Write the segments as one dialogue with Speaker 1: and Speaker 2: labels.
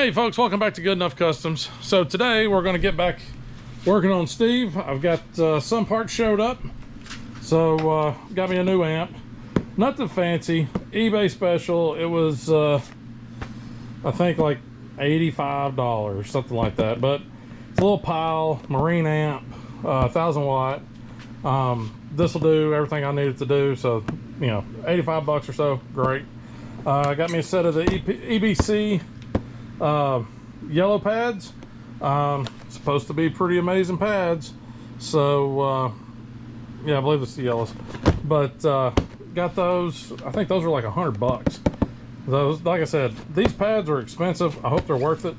Speaker 1: Hey folks, welcome back to Good Enough Customs. So today we're going to get back working on Steve. I've got some parts showed up, so got me a new amp. Nothing fancy, eBay special. It was I think like $85, something like that, but it's a little pile marine amp, 1000 watt. This will do everything I need it to do, so you know, 85 bucks or so, great. Got me a set of the EBC yellow pads. Supposed to be pretty amazing pads, so yeah, I believe it's the yellows, but got those. I think those are like 100 bucks. Those, like I said, these pads are expensive. I hope they're worth it.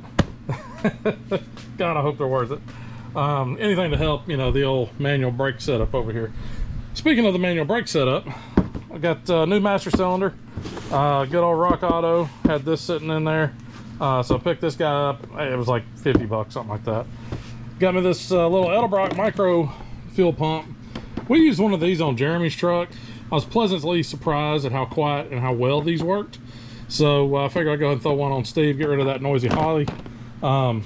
Speaker 1: God, I hope they're worth it. Anything to help, you know, the old manual brake setup over here. Speaking of the manual brake setup, I got a new master cylinder. Good old Rock Auto had this sitting in there. So I picked this guy up. It was like 50 bucks, something like that. Got me this little Edelbrock micro fuel pump. We used one of these on Jeremy's truck. I was pleasantly surprised at how quiet and how well these worked. So I figured I'd go ahead and throw one on Steve, get rid of that noisy Holley. Not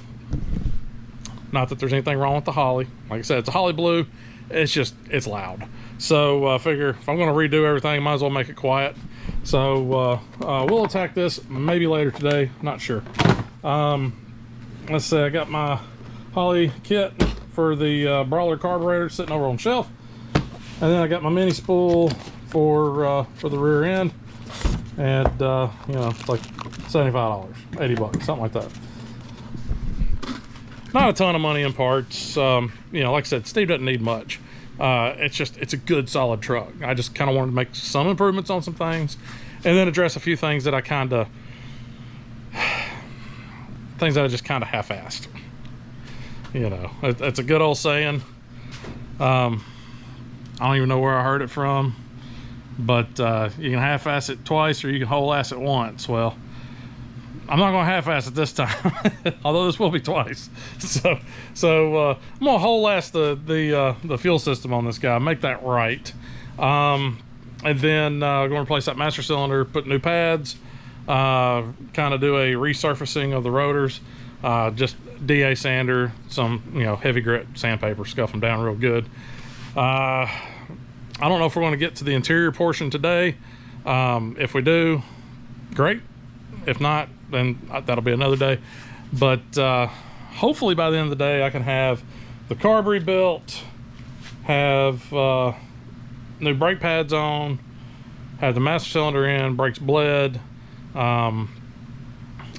Speaker 1: that there's anything wrong with the Holley. Like I said, it's a Holley blue. It's just, it's loud. So I figure if I'm going to redo everything, I might as well make it quiet. So we'll attack this maybe later today, not sure. Let's see, I got my Holley kit for the Brawler carburetor sitting over on the shelf, and then I got my mini spool for the rear end, and you know, it's like $75, 80 bucks, something like that. Not a ton of money in parts. You know, like I said, Steve doesn't need much. It's a good solid truck. I just kind of wanted to make some improvements on some things, and then address a few things that I just kind of half-assed. You know, it's a good old saying. I don't even know where I heard it from, but you can half-ass it twice or you can whole-ass it once. Well, I'm not going to half-ass it this time, although this will be twice. So I'm going to whole-ass the fuel system on this guy, make that right. And then going to replace that master cylinder, put new pads, kind of do a resurfacing of the rotors, just DA sander, some, you know, heavy grit sandpaper, scuff them down real good. I don't know if we're going to get to the interior portion today. If we do, great. If not, then that'll be another day. But hopefully by the end of the day I can have the carb rebuilt, have new brake pads on, have the master cylinder in, brakes bled, and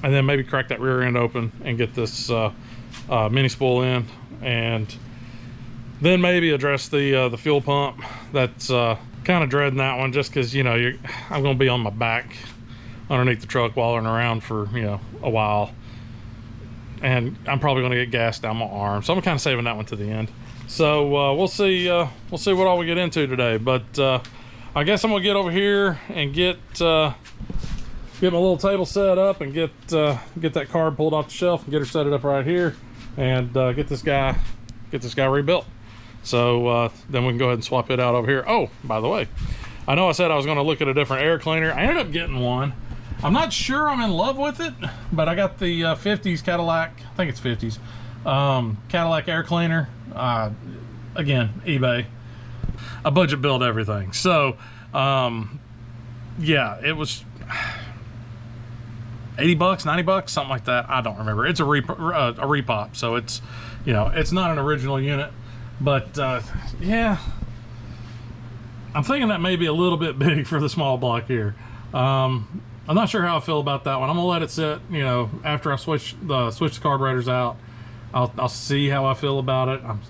Speaker 1: then maybe crack that rear end open and get this mini spool in, and then maybe address the fuel pump. That's kind of dreading that one, just because, you know, I'm going to be on my back underneath the truck wallering around for, you know, a while, and I'm probably going to get gas down my arm, so I'm kind of saving that one to the end. So we'll see what all we get into today. But I guess I'm gonna get over here and get my little table set up and get that carb pulled off the shelf and get her set it up right here, and get this guy rebuilt. So then we can go ahead and swap it out over here. Oh, by the way, I know I said I was going to look at a different air cleaner. I ended up getting one. I'm not sure I'm in love with it, but I got the 50s Cadillac, I think it's 50s, Cadillac air cleaner. Again, eBay. I budget build everything. So, yeah, it was 80 bucks, 90 bucks, something like that. I don't remember. It's a repop, so it's, you know, it's not an original unit. But, yeah, I'm thinking that may be a little bit big for the small block here. I'm not sure how I feel about that one. I'm gonna let it sit, you know, after I switch the carburetors out. I'll see how I feel about it. I'm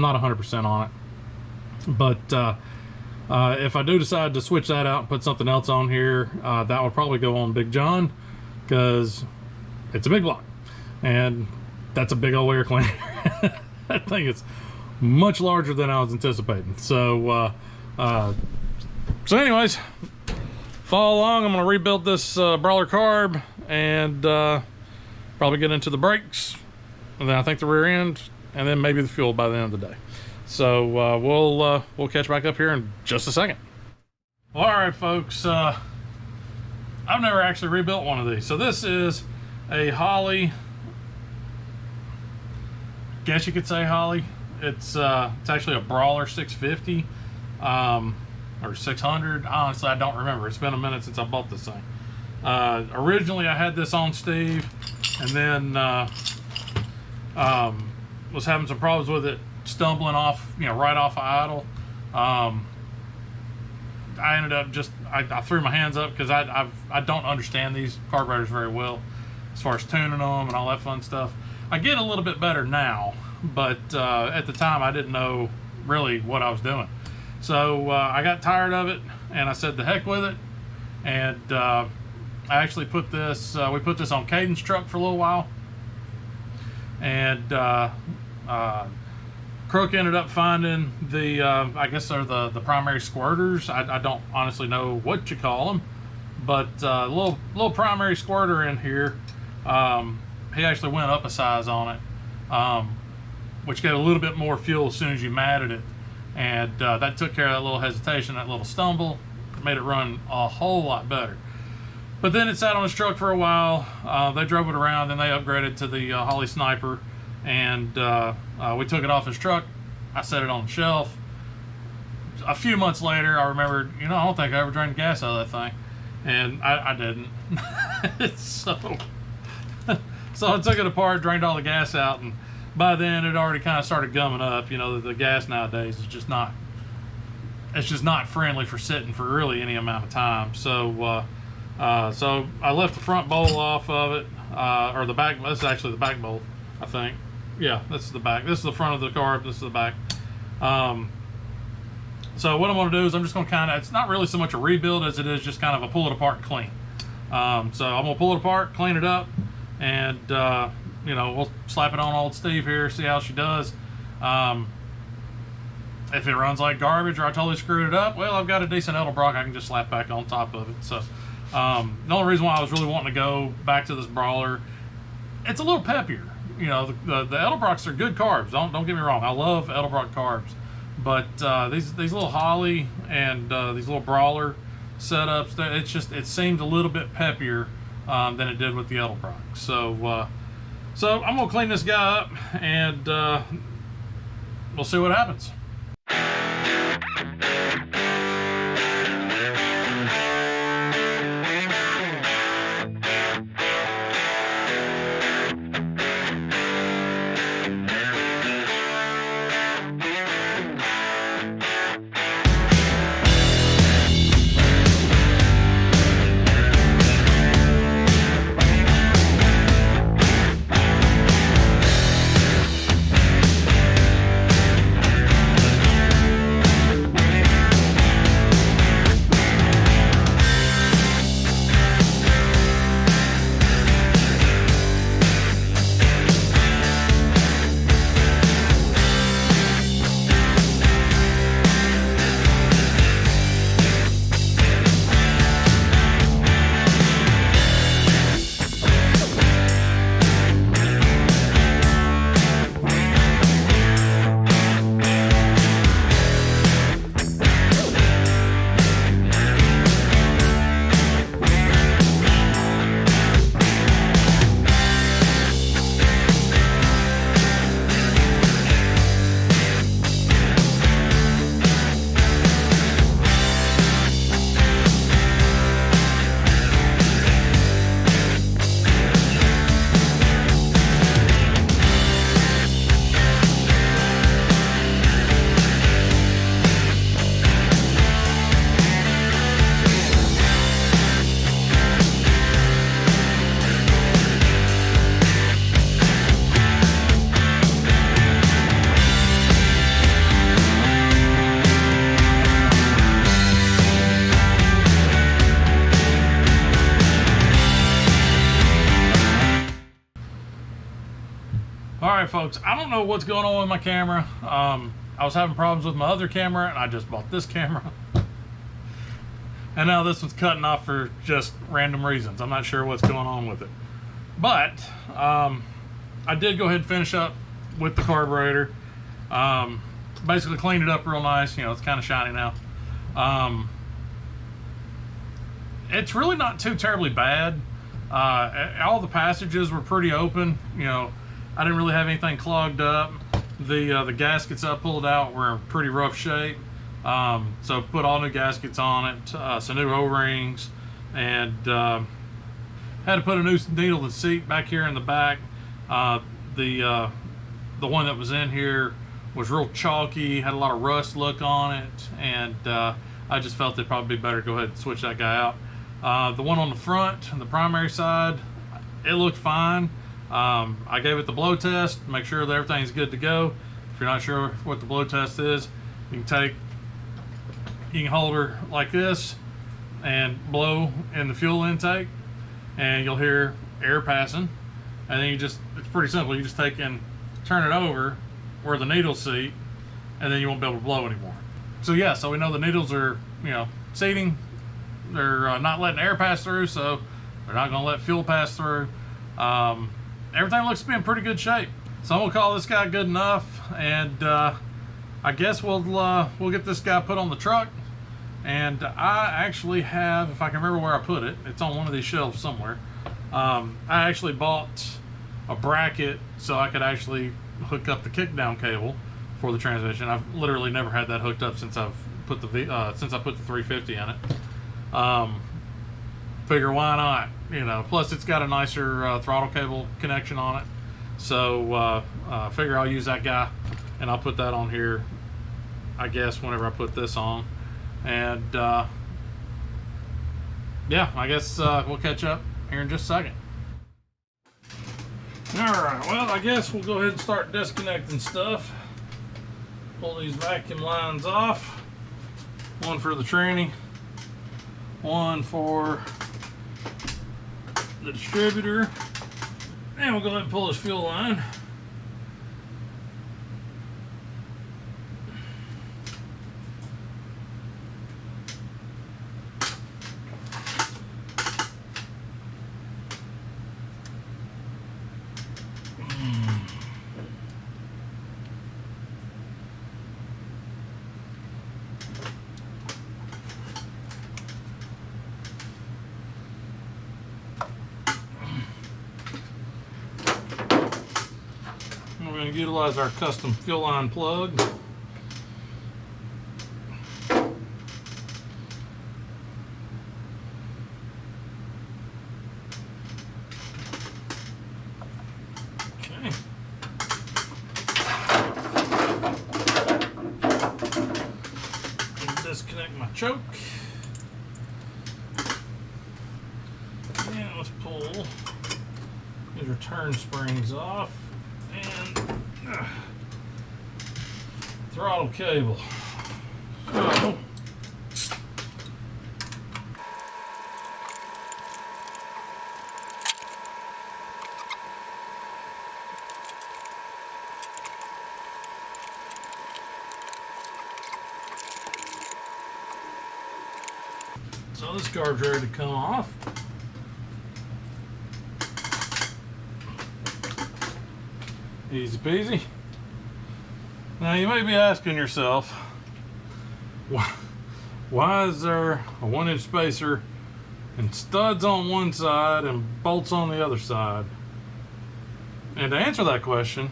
Speaker 1: not 100% on it. But if I do decide to switch that out and put something else on here, that would probably go on Big John, because it's a big block, and that's a big old air cleaner. That thing is much larger than I was anticipating. So anyways, follow along. I'm going to rebuild this Brawler carb, and probably get into the brakes, and then I think the rear end, and then maybe the fuel by the end of the day. So we'll catch back up here in just a second. All right, folks. I've never actually rebuilt one of these. So this is a Holley, guess you could say Holley. It's actually a Brawler 650 or 600. Honestly, I don't remember. It's been a minute since I bought this thing. Originally, I had this on Steve, and then was having some problems with it stumbling off, right off of idle. I ended up I threw my hands up because I don't understand these carburetors very well as far as tuning them and all that fun stuff. I get a little bit better now, but at the time I didn't know really what I was doing. So I got tired of it, and I said the heck with it, and I actually put this we put this on Caden's truck for a little while, and Crook ended up finding the I guess they're the primary squirters. I don't honestly know what you call them, but little primary squirter in here. He actually went up a size on it, which gave a little bit more fuel as soon as you matted it, and that took care of that little hesitation, that little stumble. Made it run a whole lot better. But then it sat on his truck for a while. They drove it around, and they upgraded to the Holley Sniper, and we took it off his truck. I set it on the shelf. A few months later, I remembered, I don't think I ever drained gas out of that thing, and I didn't. So I took it apart, drained all the gas out, and by then it already kind of started gumming up. The gas nowadays is just not friendly for sitting for really any amount of time. So so I left the front bowl off of it, or the back. This is actually the back bowl, I think. Yeah, this is the back. This is the front of the carb. This is the back. So what I'm going to do is I'm just going to it's not really so much a rebuild as it is just kind of a pull it apart and clean. So I'm going to pull it apart, clean it up, and we'll slap it on old Steve here, see how she does. If it runs like garbage or I totally screwed it up, well, I've got a decent Edelbrock I can just slap back on top of it. So the only reason why I was really wanting to go back to this Brawler, it's a little peppier. The Edelbrocks are good carbs. Don't get me wrong. I love Edelbrock carbs, but these little Holley and these little Brawler setups, it seemed a little bit peppier than it did with the Edelbrock. So I'm gonna clean this guy up, and we'll see what happens. Alright folks, I don't know what's going on with my camera. I was having problems with my other camera, and I just bought this camera. And now this one's cutting off for just random reasons. I'm not sure what's going on with it. But I did go ahead and finish up with the carburetor. Basically cleaned it up real nice. It's kind of shiny now. It's really not too terribly bad. All the passages were pretty open. You know, I didn't really have anything clogged up. The gaskets I pulled out were in pretty rough shape. So put all new gaskets on it, some new O-rings, and had to put a new needle in the seat back here in the back. The one that was in here was real chalky, had a lot of rust look on it, and I just felt it'd probably be better to go ahead and switch that guy out. The one on the front, on the primary side, it looked fine. I gave it the blow test, make sure that everything's good to go. If you're not sure what the blow test is, you can hold her like this and blow in the fuel intake, and you'll hear air passing. And then it's pretty simple. You just take and turn it over where the needle seat, and then you won't be able to blow anymore. So yeah, so we know the needles are, you know, seating. They're not letting air pass through, so they're not going to let fuel pass through. Everything looks to be in pretty good shape. So I'm gonna call this guy good enough, and I guess we'll get this guy put on the truck. And I actually have, if I can remember where I put it, it's on one of these shelves somewhere. I actually bought a bracket so I could actually hook up the kickdown cable for the transmission. I've literally never had that hooked up since I've put the 350 in it. Figure why not, you know, plus it's got a nicer throttle cable connection on it. So figure I'll use that guy, and I'll put that on here, I guess, whenever I put this on. And yeah, I guess we'll catch up here in just a second. Alright, well, I guess we'll go ahead and start disconnecting stuff. Pull these vacuum lines off. One for the tranny, one for the distributor, and we'll go ahead and pull this fuel line. We're going to utilize our custom fuel line plug. Okay. Disconnect my choke. And let's pull these return springs off. And throttle cable. So this carb's ready to come off. Easy peasy. Now you may be asking yourself, why is there a 1-inch spacer and studs on one side and bolts on the other side? And to answer that question,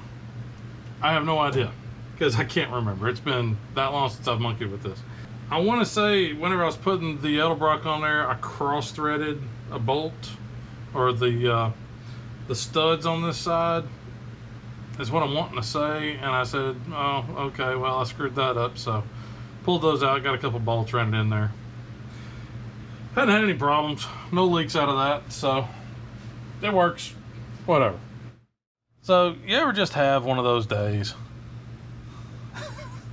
Speaker 1: I have no idea, because I can't remember. It's been that long since I've monkeyed with this. I want to say whenever I was putting the Edelbrock on there, I cross-threaded a bolt, or the studs on this side is what I'm wanting to say, and I said, oh, okay, well, I screwed that up, so pulled those out, got a couple bolts running in there. Hadn't had any problems, no leaks out of that, so it works, whatever. So you ever just have one of those days?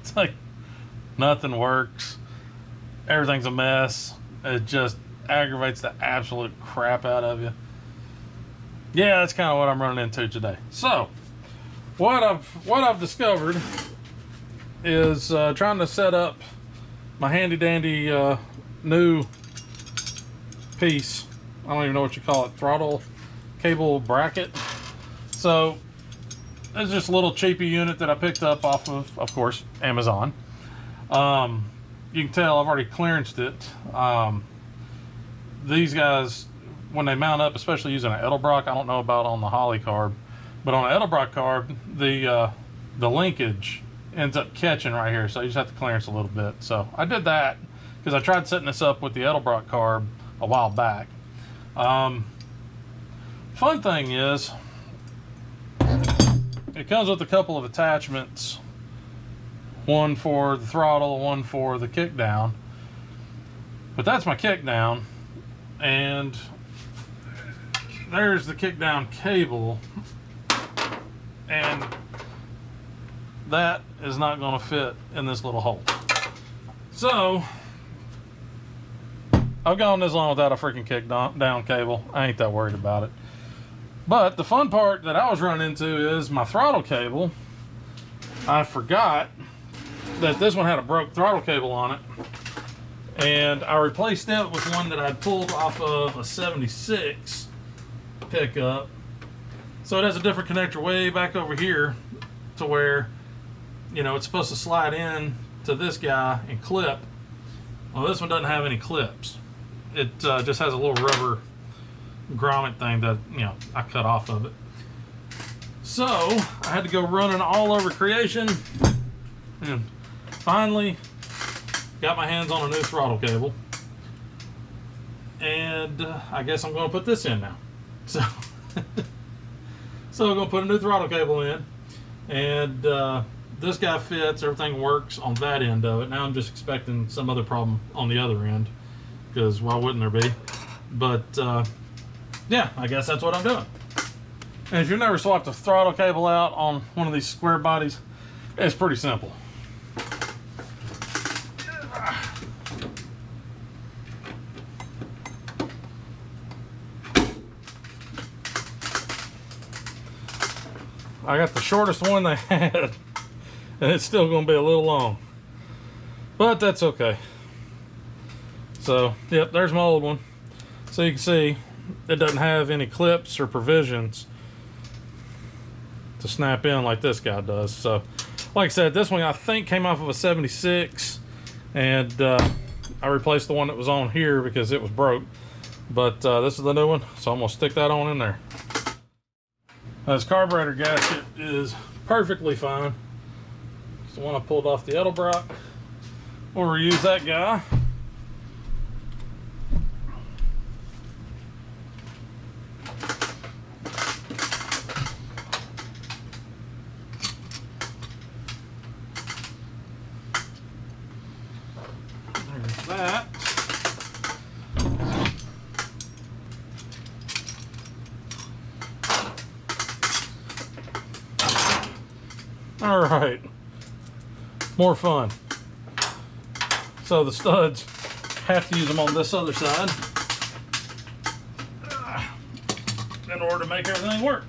Speaker 1: It's like nothing works, everything's a mess, it just aggravates the absolute crap out of you. Yeah, that's kind of what I'm running into today. So what I've discovered is trying to set up my handy dandy new piece. I don't even know what you call it, throttle cable bracket. So it's just a little cheapy unit that I picked up off of course, Amazon. You can tell I've already clearanced it. These guys when they mount up, especially using an Edelbrock, I don't know about on the Holley carb, but on an Edelbrock carb, the linkage ends up catching right here, so you just have to clearance a little bit. So I did that because I tried setting this up with the Edelbrock carb a while back. Fun thing is, it comes with a couple of attachments, one for the throttle, one for the kick down. But that's my kick down, and there's the kick down cable, and that is not going to fit in this little hole. So I've gone this long without a freaking kick down cable. I ain't that worried about it. But the fun part that I was running into is my throttle cable. I forgot that this one had a broke throttle cable on it, and I replaced it with one that I'd pulled off of a 76 pickup. So it has a different connector way back over here to where, you know, it's supposed to slide in to this guy and clip. Well, this one doesn't have any clips. It just has a little rubber grommet thing that, you know, I cut off of it. So I had to go running all over creation, and finally got my hands on a new throttle cable, and I guess I'm going to put this in now. So I'm going to put a new throttle cable in, and this guy fits, everything works on that end of it. Now I'm just expecting some other problem on the other end, because why wouldn't there be? But yeah, I guess that's what I'm doing. And if you've never swapped a throttle cable out on one of these square bodies, it's pretty simple. I got the shortest one they had, and it's still going to be a little long, but that's okay. So, yep, there's my old one. So you can see it doesn't have any clips or provisions to snap in like this guy does. So, like I said, this one I think came off of a 76, and I replaced the one that was on here because it was broke. But this is the new one, so I'm going to stick that on in there. This carburetor gasket is perfectly fine. It's the one I pulled off the Edelbrock. We'll reuse that guy. There's that. All right, more fun. So the studs, have to use them on this other side in order to make everything work.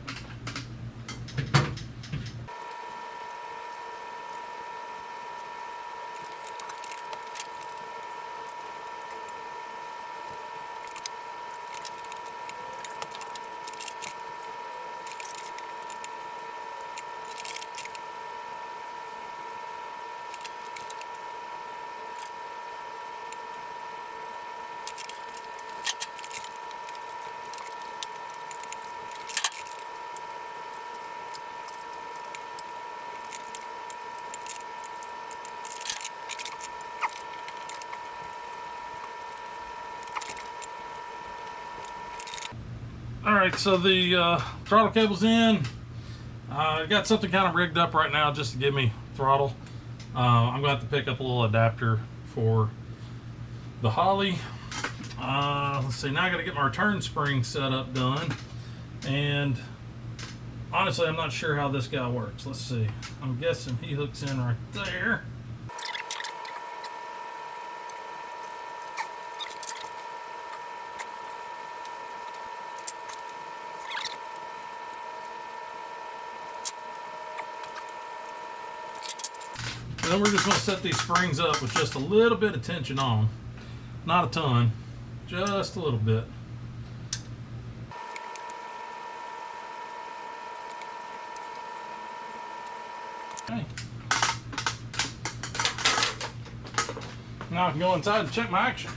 Speaker 1: Alright, so the throttle cable's in. I got something kind of rigged up right now just to give me throttle. I'm going to have to pick up a little adapter for the Holley. Let's see, now I got to get my return spring set up done. And honestly, I'm not sure how this guy works. Let's see. I'm guessing he hooks in right there. And then we're just going to set these springs up with just a little bit of tension on. Not a ton, just a little bit. Okay. Now I can go inside and check my action.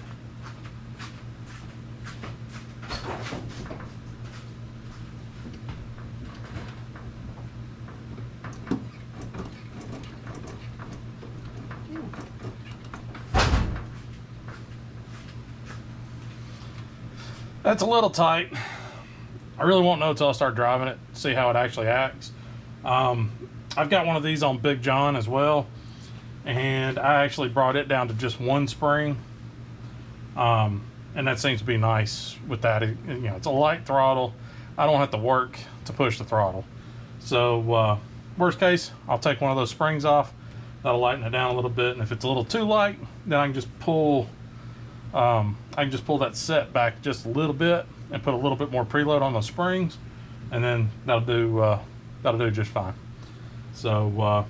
Speaker 1: That's a little tight. I really won't know until I start driving it, see how it actually acts. I've got one of these on Big John as well, and I actually brought it down to just one spring, and that seems to be nice with that. You know, it's a light throttle. I don't have to work to push the throttle. So worst case, I'll take one of those springs off. That'll lighten it down a little bit, and if it's a little too light, then I can just pull that set back just a little bit and put a little bit more preload on those springs, and then that'll do just fine. So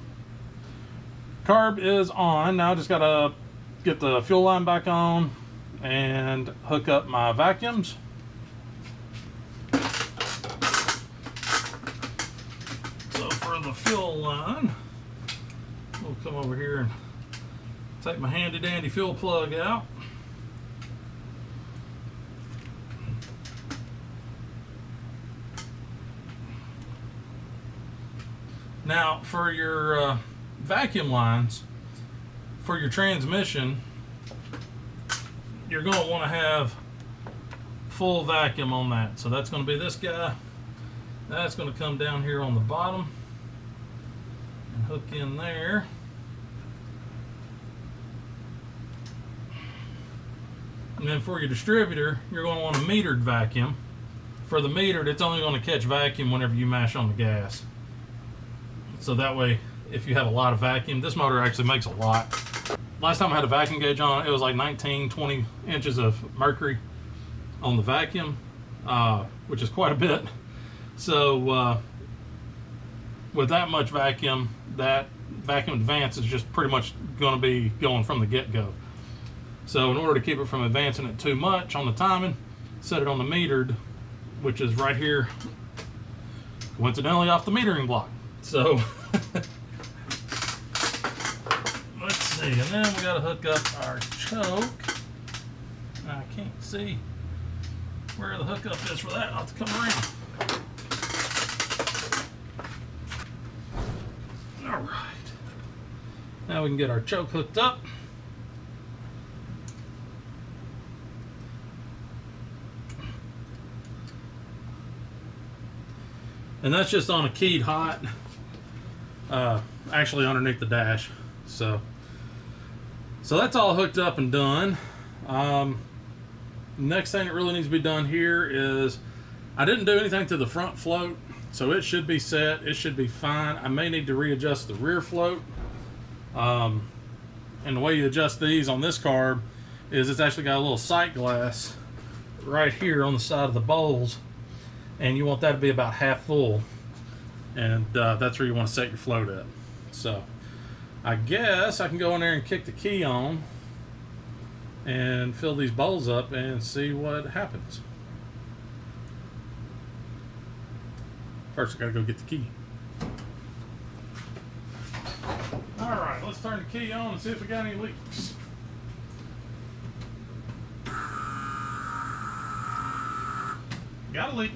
Speaker 1: carb is on. Now I just gotta get the fuel line back on and hook up my vacuums. So for the fuel line, we'll come over here and take my handy dandy fuel plug out. Now for your vacuum lines, for your transmission, you're going to want to have full vacuum on that. So that's going to be this guy. That's going to come down here on the bottom and hook in there. And then for your distributor, you're going to want a metered vacuum. For the metered, it's only going to catch vacuum whenever you mash on the gas. So that way, if you have a lot of vacuum, this motor actually makes a lot. Last time I had a vacuum gauge on, it was like 19, 20 inches of mercury on the vacuum, which is quite a bit. So with that much vacuum, that vacuum advance is just pretty much going to be going from the get-go. So in order to keep it from advancing it too much on the timing, set it on the metered, which is right here, coincidentally off the metering block. So let's see, and then we got to hook up our choke. I can't see where the hookup is for that. I'll have to come around. All right, now we can get our choke hooked up. And that's just on a keyed hot, actually underneath the dash. So that's all hooked up and done. Next thing that really needs to be done here is, I didn't do anything to the front float, so it should be set. It should be fine. I may need to readjust the rear float. And the way you adjust these on this carb is it's actually got a little sight glass right here on the side of the bowls, and you want that to be about half full, and that's where you want to set your float at. So I guess I can go in there and kick the key on and fill these bowls up and see what happens. First I gotta go get the key. Alright, let's turn the key on and see if we got any leaks. Got a leak.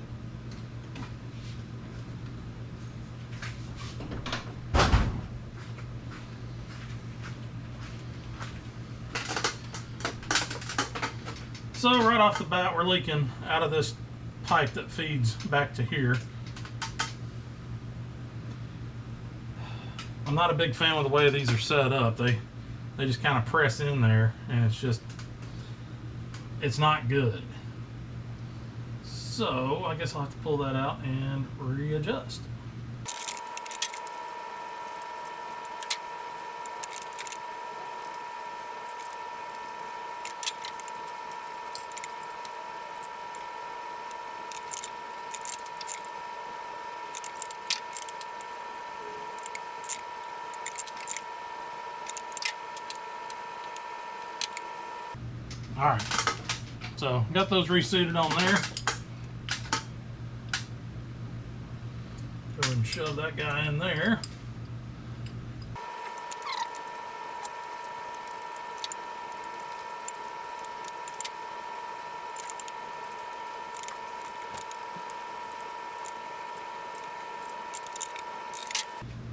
Speaker 1: So right off the bat, we're leaking out of this pipe that feeds back to here. I'm not a big fan of the way these are set up. They just kind of press in there, and it's not good. So I guess I'll have to pull that out and readjust. All right, so got those reseated on there. Go ahead and shove that guy in there.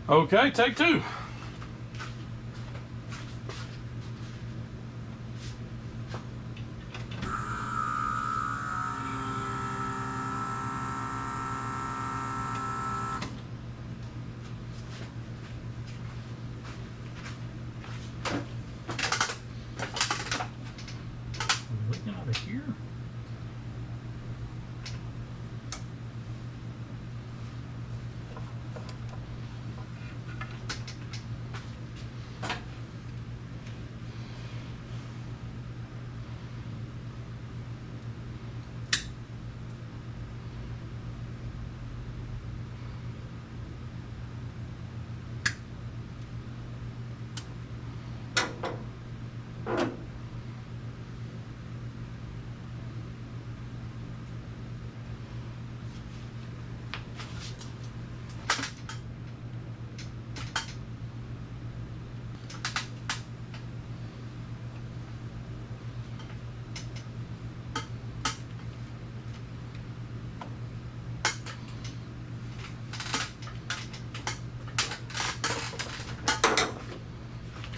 Speaker 1: Okay, take two.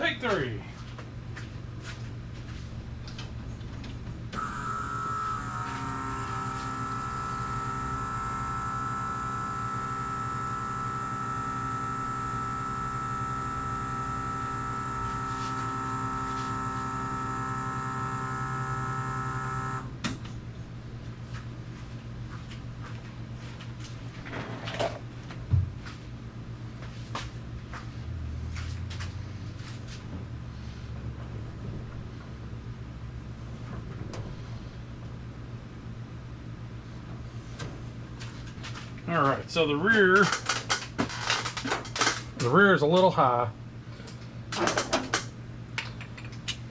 Speaker 1: Take 3. All right, so the rear is a little high,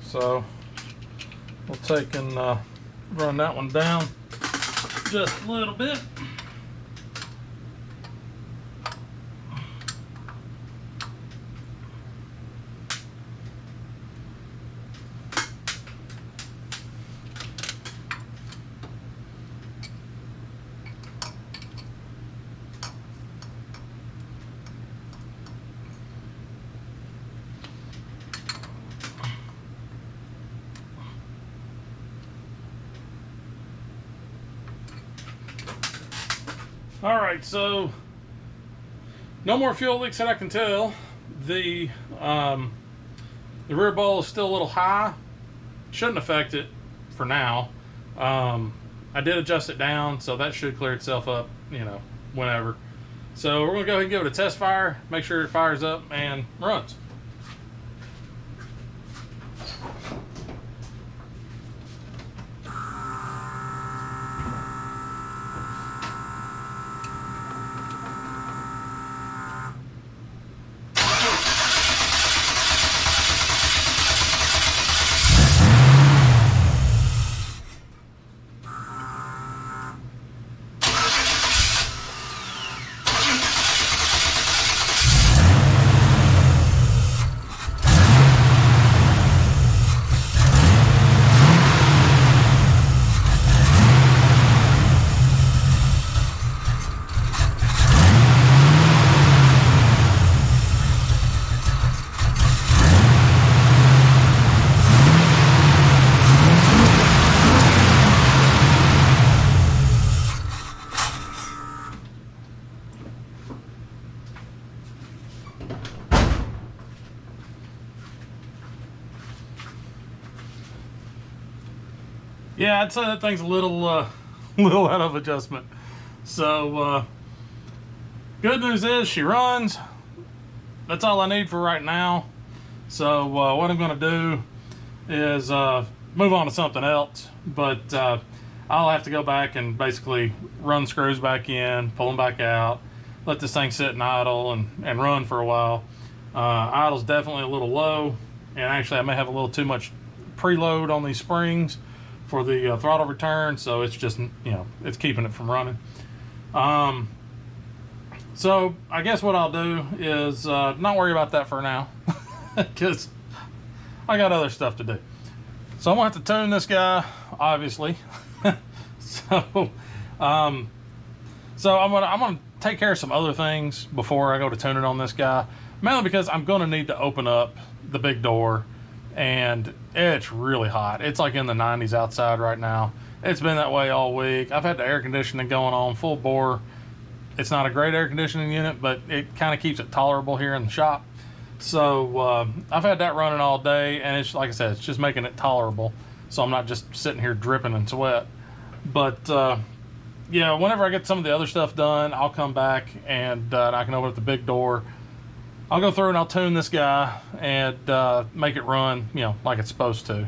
Speaker 1: so we'll take and run that one down just a little bit. All right, so no more fuel leaks that I can tell. The rear bowl is still a little high. Shouldn't affect it for now. I did adjust it down, so that should clear itself up, you know, whenever. So we're gonna go ahead and give it a test fire, make sure it fires up and runs. Yeah, I'd say that thing's a little little out of adjustment. So good news is she runs. That's all I need for right now. So what I'm going to do is move on to something else. But I'll have to go back and basically run screws back in, pull them back out, let this thing sit and idle and run for a while. Idle's definitely a little low, and actually I may have a little too much preload on these springs for the throttle return, so it's just, you know, it's keeping it from running. So I guess what I'll do is not worry about that for now, because I got other stuff to do. So I'm gonna have to tune this guy, obviously. So I'm gonna take care of some other things before I go to tune it on this guy, mainly because I'm gonna need to open up the big door, and it's really hot. It's like in the 90s outside right now. It's been that way all week. I've had the air conditioning going on full bore. It's not a great air conditioning unit, but it kind of keeps it tolerable here in the shop. So I've had that running all day, and it's, like I said, it's just making it tolerable, so I'm not just sitting here dripping in sweat. But yeah, whenever I get some of the other stuff done, I'll come back and I can open up the big door. I'll go through and I'll tune this guy and make it run, you know, like it's supposed to.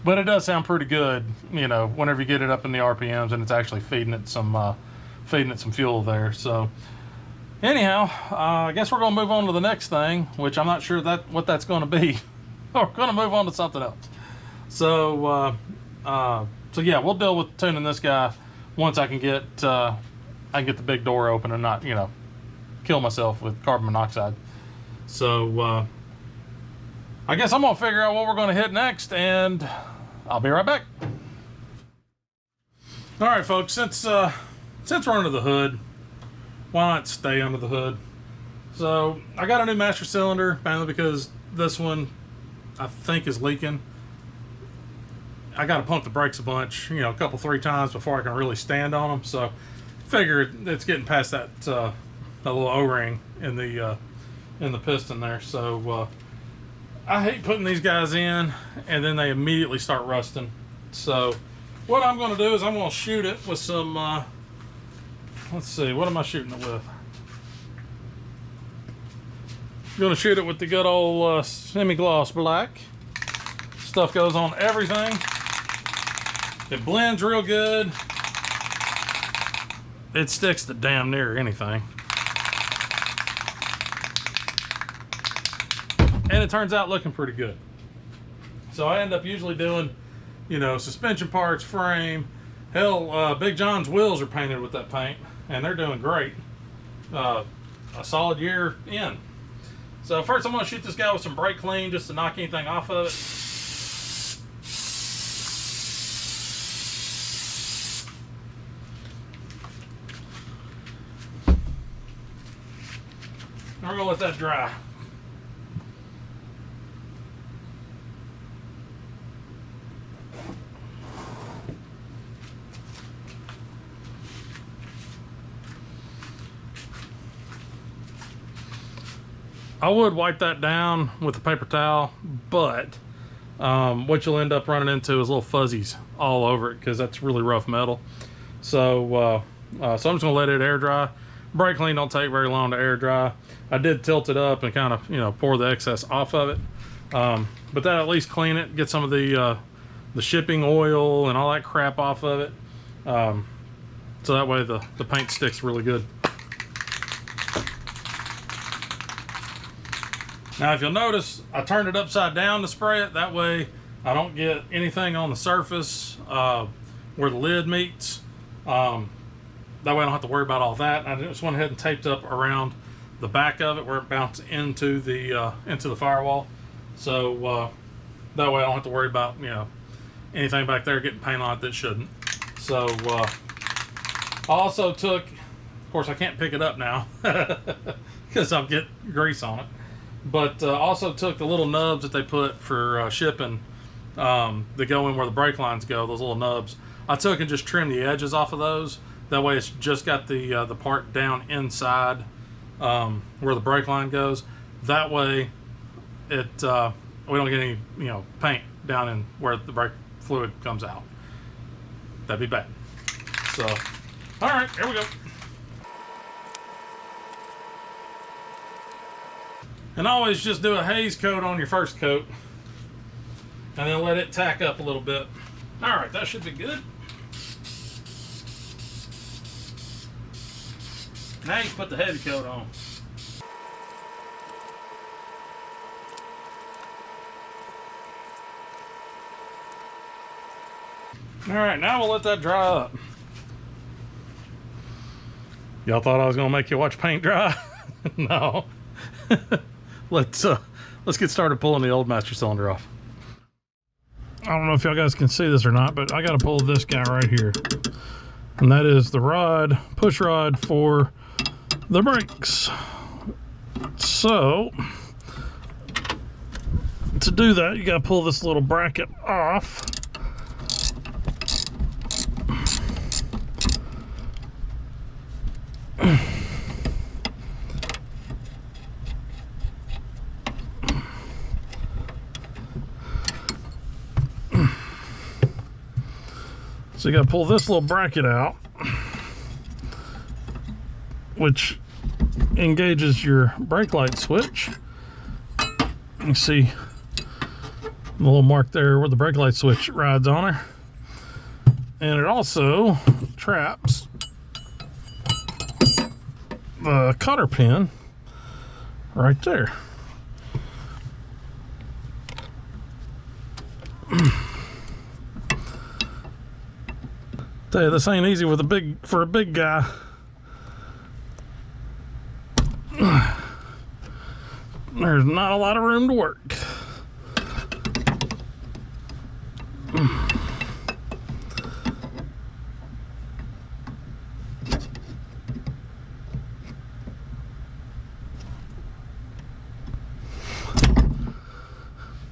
Speaker 1: But it does sound pretty good, you know, whenever you get it up in the RPMs and it's actually feeding it some fuel there. So anyhow, I guess we're gonna move on to the next thing, which I'm not sure what that's gonna be. We're gonna move on to something else. So so yeah, we'll deal with tuning this guy once I can get the big door open and not, you know, kill myself with carbon monoxide. So I guess I'm gonna figure out what we're gonna hit next, and I'll be right back. All right, folks, since we're under the hood, why not stay under the hood? So I got a new master cylinder, mainly because this one I think is leaking. I got to pump the brakes a bunch, you know, a couple, 3 times before I can really stand on them. So figure it's getting past that little O-ring in the piston there. So I hate putting these guys in and then they immediately start rusting. So what I'm going to do is I'm going to shoot it with some, let's see, what am I shooting it with? I'm going to shoot it with the good old semi-gloss black. Stuff goes on everything. It blends real good. It sticks to damn near anything. And it turns out looking pretty good. So I end up usually doing, you know, suspension parts, frame. Hell, Big John's wheels are painted with that paint, and they're doing great. A solid year in. So first I'm going to shoot this guy with some brake clean just to knock anything off of it. We're going to let that dry. I would wipe that down with a paper towel, but what you'll end up running into is little fuzzies all over it because that's really rough metal. So, so I'm just going to let it air dry. Brake clean don't take very long to air dry. I did tilt it up and kind of, you know, pour the excess off of it. But that at least clean it, get some of the shipping oil and all that crap off of it. So that way the paint sticks really good. Now if you'll notice, I turned it upside down to spray it. That way I don't get anything on the surface where the lid meets. That way I don't have to worry about all that. And I just went ahead and taped up around the back of it where it bounced into the firewall. So that way I don't have to worry about, you know, anything back there getting paint on it that shouldn't. So I also took, of course I can't pick it up now because I'll get grease on it. But also took the little nubs that they put for shipping that go in where the brake lines go, those little nubs. I took and just trimmed the edges off of those. That way it's just got the part down inside where the brake line goes. That way it we don't get any, you know, paint down in where the brake fluid comes out. That'd be bad. So, all right, here we go. And always just do a haze coat on your first coat and then let it tack up a little bit. All right, that should be good. Now you can put the heavy coat on. All right, now we'll let that dry up. Y'all thought I was gonna make you watch paint dry? No. Let's get started pulling the old master cylinder off. I don't know if y'all guys can see this or not, but I got to pull this guy right here, and that is the rod, push rod for the brakes. So to do that, you got to pull this little bracket off. So you got to pull this little bracket out, which engages your brake light switch. You see the little mark there where the brake light switch rides on her. And it also traps the cotter pin right there. Tell you, this ain't easy with for a big guy. There's not a lot of room to work.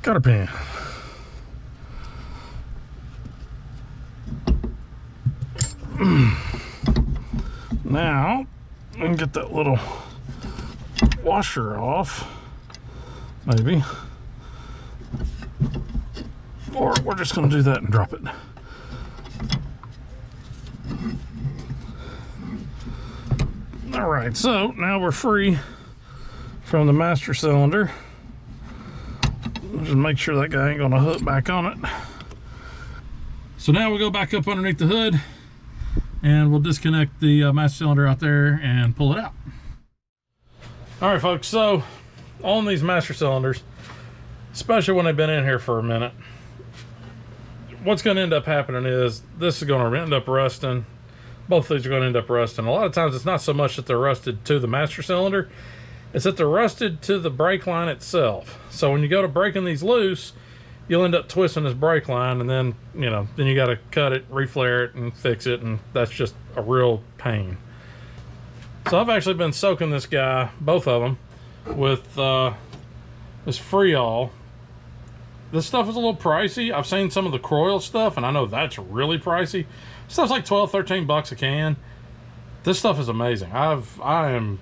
Speaker 1: Cotter pin. Now, I can get that little washer off, maybe. Or we're just going to do that and drop it. All right, so now we're free from the master cylinder. Just make sure that guy ain't going to hook back on it. So now we'll go back up underneath the hood and we'll disconnect the master cylinder out there and pull it out. All right, folks, so on these master cylinders, especially when they've been in here for a minute, what's going to end up happening is this is going to end up rusting. Both of these are going to end up rusting. A lot of times it's not so much that they're rusted to the master cylinder, it's that they're rusted to the brake line itself. So when you go to breaking these loose, you'll end up twisting this brake line, and then, you know, then you got to cut it, reflare it, and fix it, and that's just a real pain. So I've actually been soaking this guy, both of them, with this Freol. This stuff is a little pricey. I've seen some of the Croyle stuff, and I know that's really pricey. Stuff's like 12, 13 bucks a can. This stuff is amazing. I am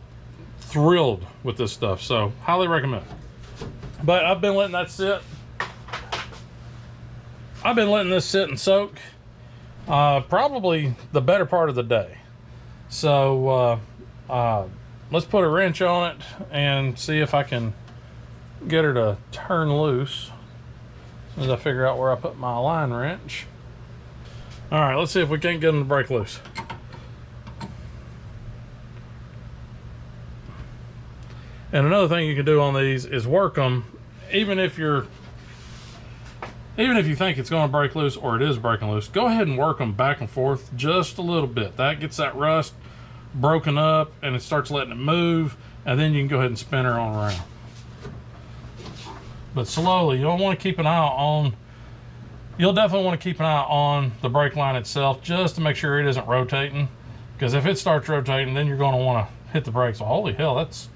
Speaker 1: thrilled with this stuff, so highly recommend it. But I've been letting that sit. I've been letting this sit and soak probably the better part of the day. So let's put a wrench on it and see if I can get her to turn loose as I figure out where I put my line wrench. All right, let's see if we can't get them to break loose. And another thing you can do on these is work them, even if you think it's going to break loose or it is breaking loose, go ahead and work them back and forth just a little bit. That gets that rust broken up and it starts letting it move, and then you can go ahead and spin her on around. But slowly, you'll want to keep an eye on, you'll definitely want to keep an eye on the brake line itself just to make sure it isn't rotating, because if it starts rotating, then you're going to want to hit the brakes. Well, holy hell, that's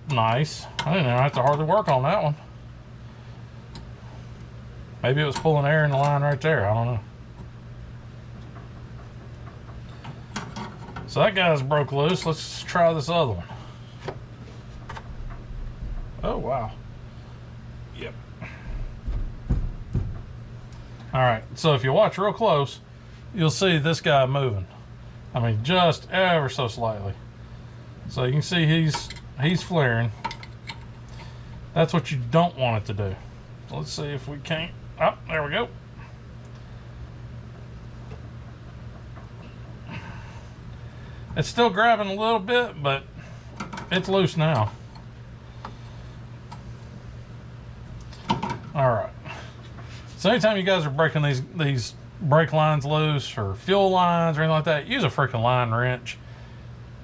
Speaker 1: nice. I didn't even have to hardly work on that one. Maybe it was pulling air in the line right there. I don't know. So that guy's broke loose. Let's try this other one. Oh, wow. Yep. All right, so if you watch real close, you'll see this guy moving. I mean, just ever so slightly. So you can see he's flaring. That's what you don't want it to do. So let's see if we can't. Oh, there we go. It's still grabbing a little bit, but it's loose now. All right. So anytime you guys are breaking these brake lines loose or fuel lines or anything like that, use a freaking line wrench.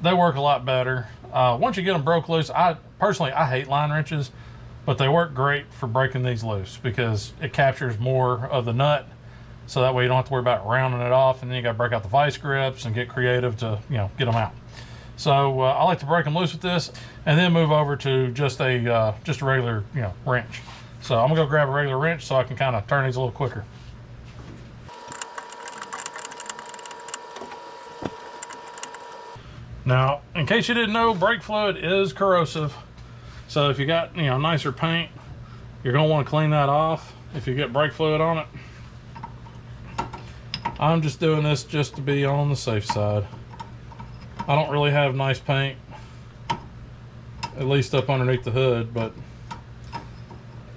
Speaker 1: They work a lot better. Once you get them broke loose, I hate line wrenches, but they work great for breaking these loose because it captures more of the nut, so that way you don't have to worry about rounding it off, and then you got to break out the vice grips and get creative to, you know, get them out. So I like to break them loose with this, and then move over to just a regular, you know, wrench. So I'm gonna go grab a regular wrench so I can kind of turn these a little quicker. Now, in case you didn't know, brake fluid is corrosive. So if you got, you know, nicer paint, you're gonna want to clean that off if you get brake fluid on it. I'm just doing this just to be on the safe side. I don't really have nice paint, at least up underneath the hood, but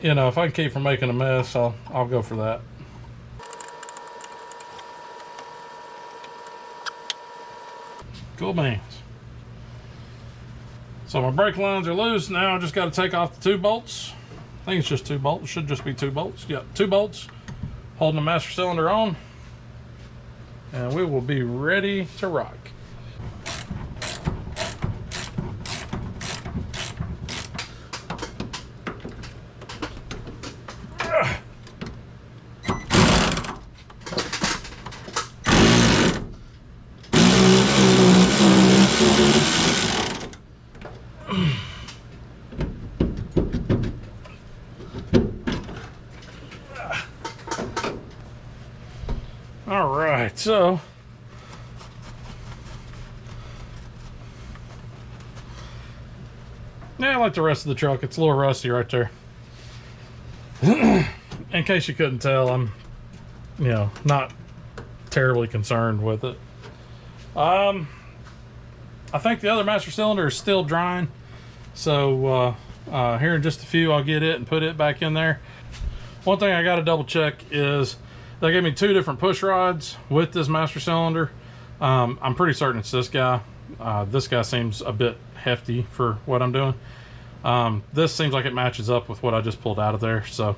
Speaker 1: you know, if I can keep from making a mess, I'll go for that. Cool beans. So my brake lines are loose. Now I just got to take off the 2 bolts. I think it's just 2 bolts. It should just be 2 bolts. Yep, 2 bolts holding the master cylinder on. And we will be ready to rock. right, so yeah, like the rest of the truck, it's a little rusty right there. In case you couldn't tell, I'm, you know, not terribly concerned with it. I think the other master cylinder is still drying, so here in just a few I'll get it and put it back in there. One thing I got to double check is they gave me 2 different push rods with this master cylinder. I'm pretty certain it's this guy. This guy seems a bit hefty for what I'm doing. This seems like it matches up with what I just pulled out of there. So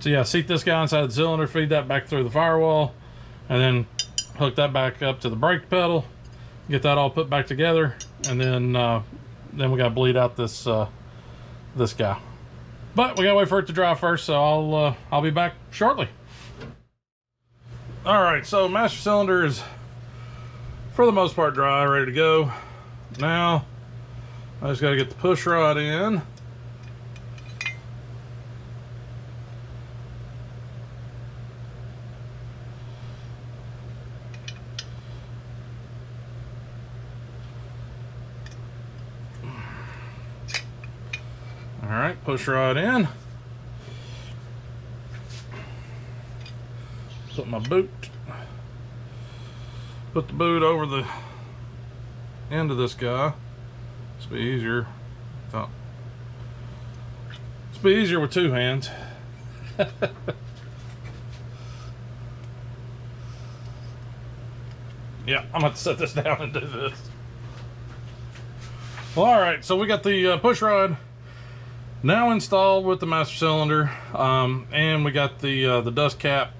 Speaker 1: yeah, seat this guy inside the cylinder, feed that back through the firewall, and then hook that back up to the brake pedal, get that all put back together, and then we gotta bleed out this this guy. But we gotta wait for it to dry first, so I'll be back shortly. All right, so master cylinder is for the most part dry, ready to go. Now I just gotta get the push rod in. All right, push rod in. Put my boot. Put the boot over the end of this guy. This will be easier. This will be easier with 2 hands. Yeah, I'm going to set this down and do this. Well, all right, so we got the push rod now installed with the master cylinder, and we got the dust cap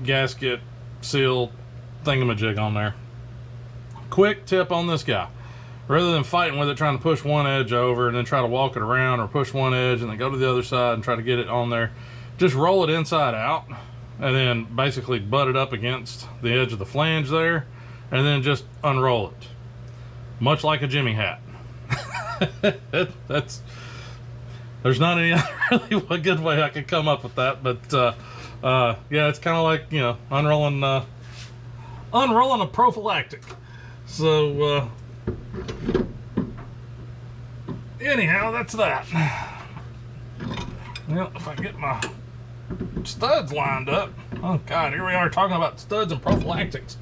Speaker 1: gasket seal thingamajig on there. Quick tip on this guy: rather than fighting with it, trying to push one edge over and then try to walk it around, or push one edge and then go to the other side and try to get it on there, just roll it inside out and then basically butt it up against the edge of the flange there, and then just unroll it, much like a Jimmy hat. There's not any really good way I could come up with that, but yeah, it's kind of like, you know, unrolling a prophylactic. So anyhow, that's that. Well, if I get my studs lined up. Oh God, here we are talking about studs and prophylactics.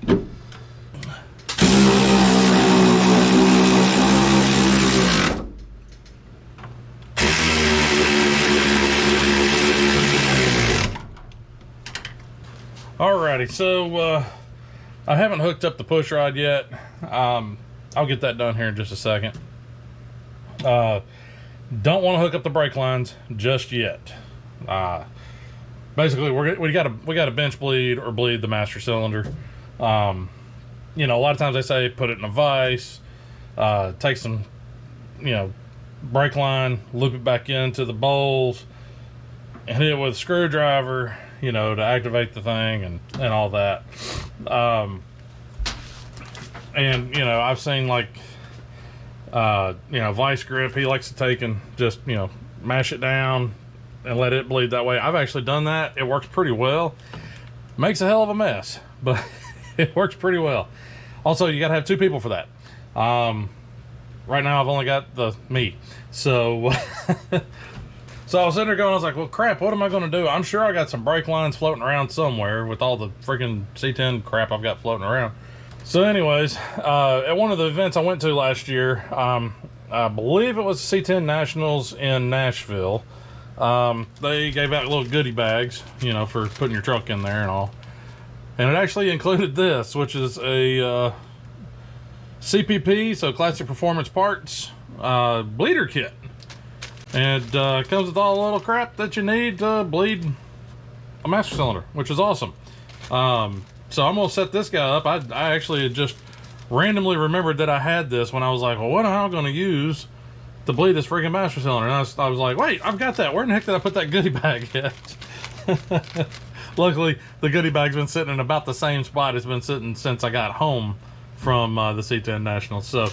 Speaker 1: Alrighty, so I haven't hooked up the push rod yet. I'll get that done here in just a second. Don't want to hook up the brake lines just yet. Basically, we got to bench bleed or bleed the master cylinder. You know, a lot of times they say put it in a vise, take some, you know, brake line, loop it back into the bowls, and hit it with a screwdriver, you know, to activate the thing and all that. And, you know, I've seen, like, you know, Vice Grip, he likes to take and just, you know, mash it down and let it bleed that way. I've actually done that. It works pretty well. Makes a hell of a mess, but it works pretty well. Also, you got to have 2 people for that. Right now, I've only got me. So, so I was sitting there going, I was like, well, crap, what am I going to do? I'm sure I got some brake lines floating around somewhere with all the freaking C10 crap I've got floating around. So anyways, at one of the events I went to last year, I believe it was C10 Nationals in Nashville. They gave out little goodie bags, you know, for putting your truck in there and all. And it actually included this, which is a CPP, so Classic Performance Parts, bleeder kit. And it comes with all the little crap that you need to bleed a master cylinder, which is awesome. So I'm gonna set this guy up. I actually just randomly remembered that I had this when I was like, well, what am I gonna use to bleed this freaking master cylinder? And I was like, wait, I've got that. Where in the heck did I put that goodie bag at? Luckily, the goodie bag's been sitting in about the same spot it's been sitting since I got home from the C10 Nationals. So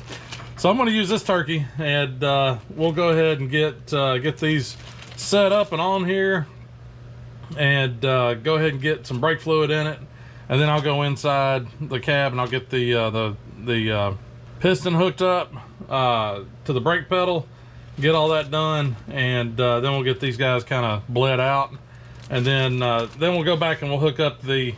Speaker 1: I'm going to use this turkey, and we'll go ahead and get these set up and on here, and go ahead and get some brake fluid in it, and then I'll go inside the cab and I'll get the piston hooked up to the brake pedal, get all that done, and then we'll get these guys kind of bled out, and then we'll go back and we'll hook up the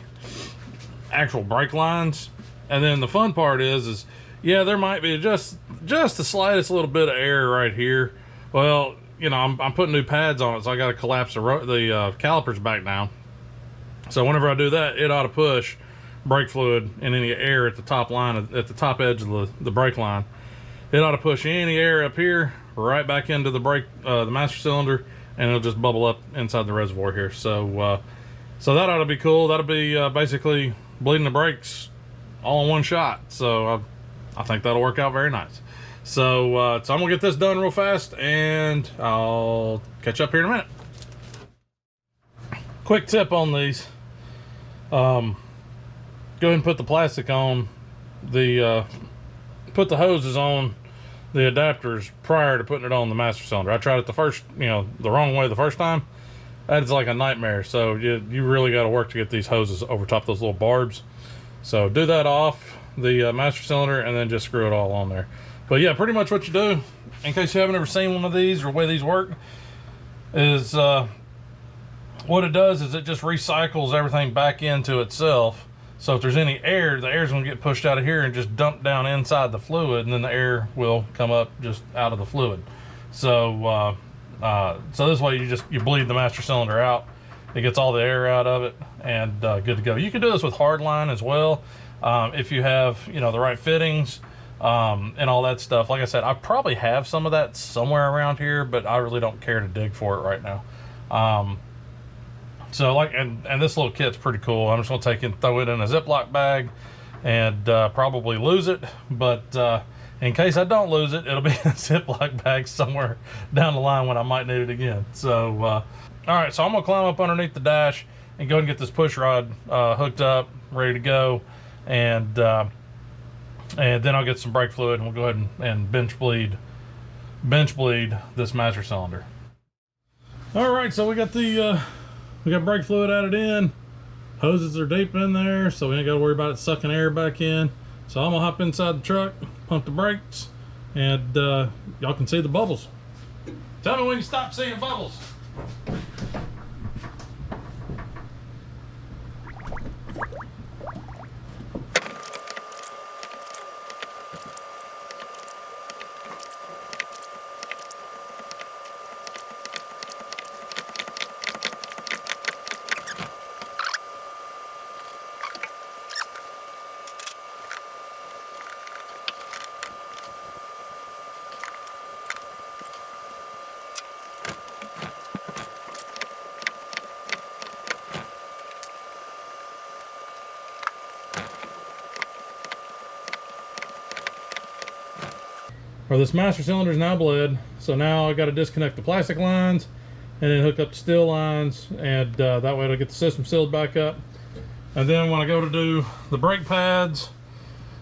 Speaker 1: actual brake lines. And then the fun part is yeah, there might be just the slightest little bit of air right here. Well, you know, I'm putting new pads on it, so I got to collapse the calipers back down. So whenever I do that, it ought to push brake fluid and any air at the top line, at the top edge of the brake line. It ought to push any air up here right back into the the master cylinder, and it'll just bubble up inside the reservoir here. So so that ought to be cool. That'll be basically bleeding the brakes all in one shot. So I think that'll work out very nice. So so I'm gonna get this done real fast, and I'll catch up here in a minute. Quick tip on these: go ahead and put the plastic on the put the hoses on the adapters prior to putting it on the master cylinder. I tried it the wrong way the first time. That's like a nightmare. So you really got to work to get these hoses over top those little barbs. So do that off the master cylinder and then just screw it all on there. But yeah, pretty much what you do, in case you haven't ever seen one of these or the way these work, is what it does is it just recycles everything back into itself. So if there's any air, the air's gonna get pushed out of here and just dumped down inside the fluid, and then the air will come up just out of the fluid. So so this way you bleed the master cylinder out. It gets all the air out of it, and good to go. You can do this with hardline as well, if you have the right fittings and all that stuff. Like I said, I probably have some of that somewhere around here, but I really don't care to dig for it right now. So and this little kit's pretty cool. I'm just gonna take it and throw it in a Ziploc bag and probably lose it, but in case I don't lose it, it'll be in a Ziploc bag somewhere down the line when I might need it again. So all right, so I'm gonna climb up underneath the dash and go and get this push rod hooked up, ready to go, and then I'll get some brake fluid, and we'll go ahead and bench bleed this master cylinder. All right, so we got brake fluid added in. Hoses are deep in there, so we ain't got to worry about it sucking air back in. So I'm gonna hop inside the truck, pump the brakes, and y'all can see the bubbles. Tell me when you stop seeing bubbles. Or this master cylinder is now bled, so now I got to disconnect the plastic lines and then hook up the steel lines, and that way it'll get the system sealed back up. And then when I go to do the brake pads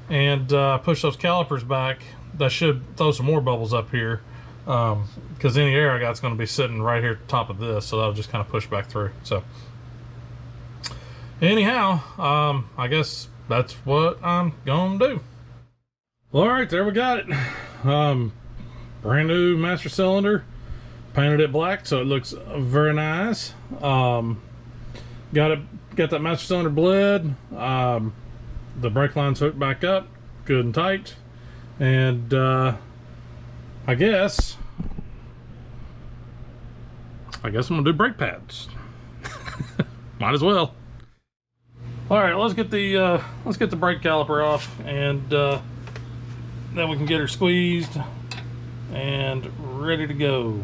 Speaker 1: and push those calipers back, that should throw some more bubbles up here, because any air I got is going to be sitting right here at the top of this, so that'll just kind of push back through. So anyhow, I guess that's what I'm gonna do. Well, all right, there we got it. Brand new master cylinder, painted it black so it looks very nice. Got that master cylinder bled. The brake line's hooked back up good and tight, and I guess I'm gonna do brake pads. Might as well. All right, let's get the brake caliper off, and then we can get her squeezed and ready to go.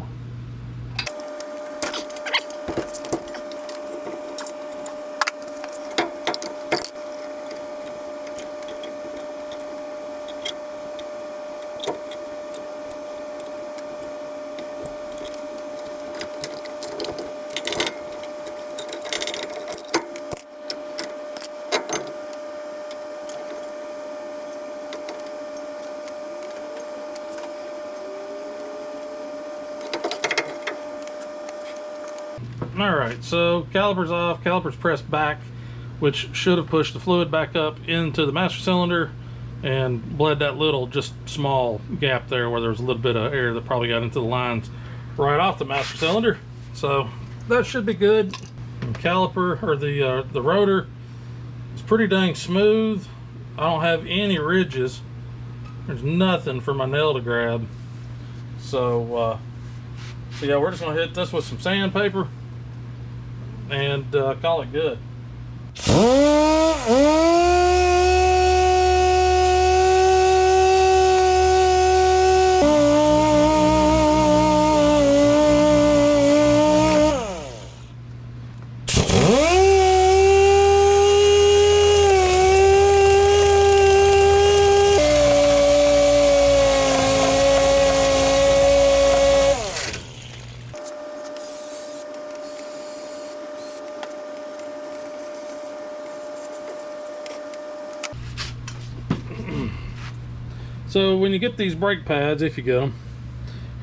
Speaker 1: Alright, so calipers off, calipers pressed back. which should have pushed the fluid back up into the master cylinder and bled that little, just small gap there where there was a little bit of air that probably got into the lines right off the master cylinder. So that should be good. The caliper, or the rotor, is pretty dang smooth. I don't have any ridges. There's nothing for my nail to grab. So yeah, we're just gonna hit this with some sandpaper and call it good. So when you get these brake pads, if you get them,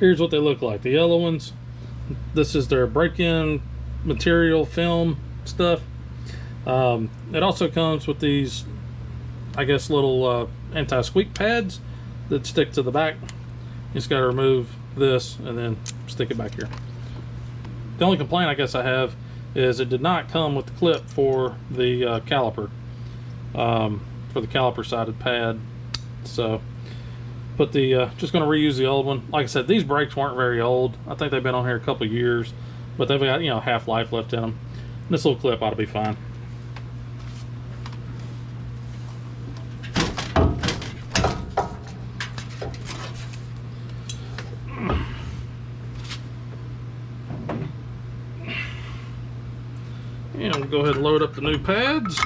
Speaker 1: here's what they look like. The yellow ones, this is their break-in material film stuff. It also comes with these, I guess, little anti-squeak pads that stick to the back. You just got to remove this and then stick it back here. The only complaint I guess I have is it did not come with the clip for the caliper, for the caliper sided pad. So but the just going to reuse the old one. Like I said, these brakes weren't very old. I think they've been on here a couple of years, but they've got, you know, half-life left in them. And this little clip ought to be fine. And we'll go ahead and load up the new pads.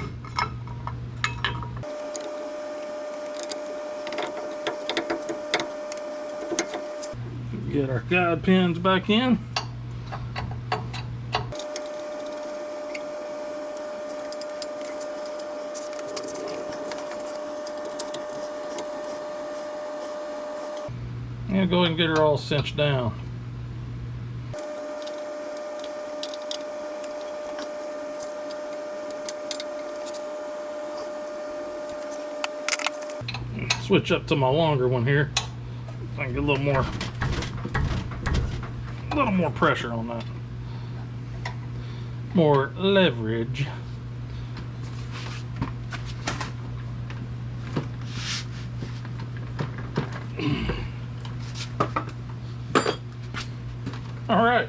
Speaker 1: Get our guide pins back in. And go ahead and get her all cinched down. Switch up to my longer one here. So I can get a little more pressure on that. More leverage. All right.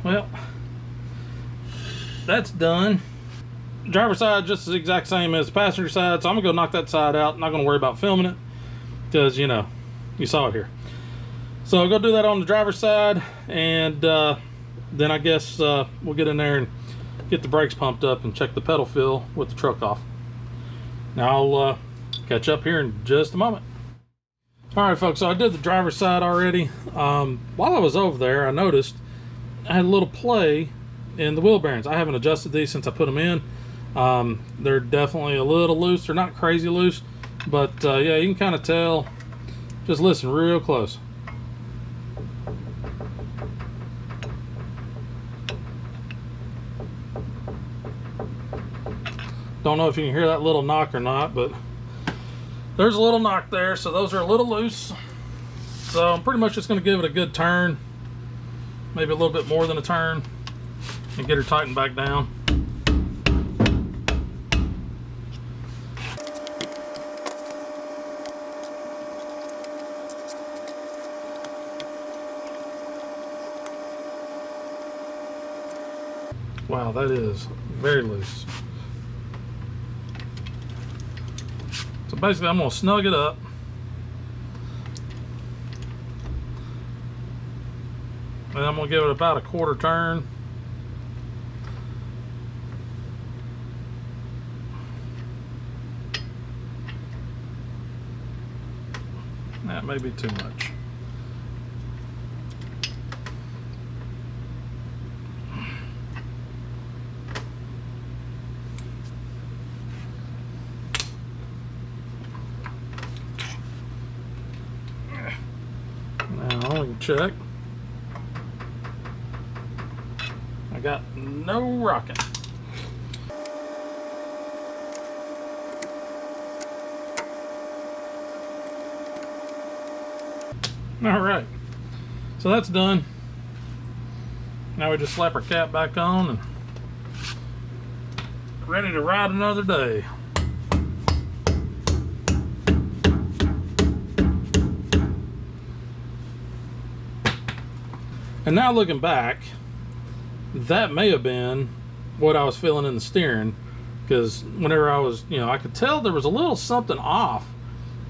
Speaker 1: Well, that's done. Driver's side just the exact same as the passenger side, so I'm gonna go knock that side out. I'm not gonna worry about filming it because, you know, you saw it here. So I'll go do that on the driver's side, and then I guess we'll get in there and get the brakes pumped up and check the pedal feel with the truck off. Now I'll catch up here in just a moment. All right, folks, so I did the driver's side already. While I was over there, I noticed I had a little play in the wheel bearings. I haven't adjusted these since I put them in. They're definitely a little loose. They're not crazy loose, but yeah, you can kind of tell. Just listen real close. Don't know if you can hear that little knock or not, but there's a little knock there, so those are a little loose. So I'm pretty much just going to give it a good turn, maybe a little bit more than a turn, and get her tightened back down. Wow, that is very loose. So basically I'm going to snug it up. And I'm going to give it about a quarter turn. That may be too much. Now we can check. I got no rocking. All right, so that's done. Now we just slap our cap back on and ready to ride another day. And now looking back, that may have been what I was feeling in the steering, because whenever I was, I could tell there was a little something off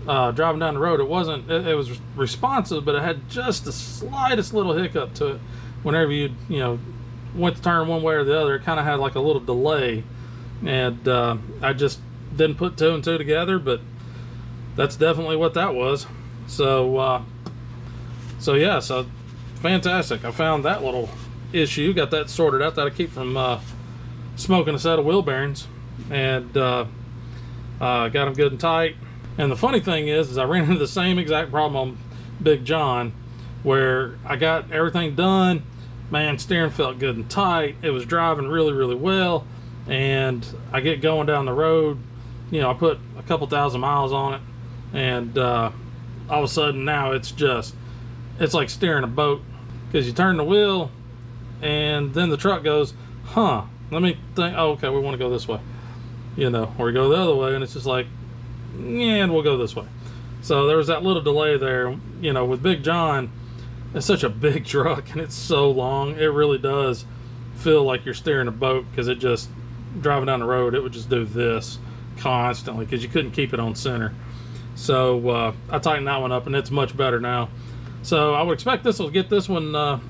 Speaker 1: driving down the road. It wasn't, it was responsive, but it had just the slightest little hiccup to it. Whenever you went to turn one way or the other, it kind of had like a little delay, and I just didn't put two and two together, but that's definitely what that was. So yeah, so fantastic. I found that little issue, got that sorted out, that I keep from smoking a set of wheel bearings, and got them good and tight. And the funny thing is I ran into the same exact problem on Big John, where I got everything done. Man, steering felt good and tight. It was driving really, really well. And I get going down the road, I put a couple thousand miles on it, and all of a sudden now it's like steering a boat, because you turn the wheel and then the truck goes, let me think, oh, okay, we want to go this way, or we go the other way, and it's just like, yeah, and we'll go this way. So there was that little delay there. With Big John, it's such a big truck and it's so long, it really does feel like you're steering a boat, because it just, driving down the road, it would just do this constantly because you couldn't keep it on center. So I tightened that one up and it's much better now. So I would expect this will get this one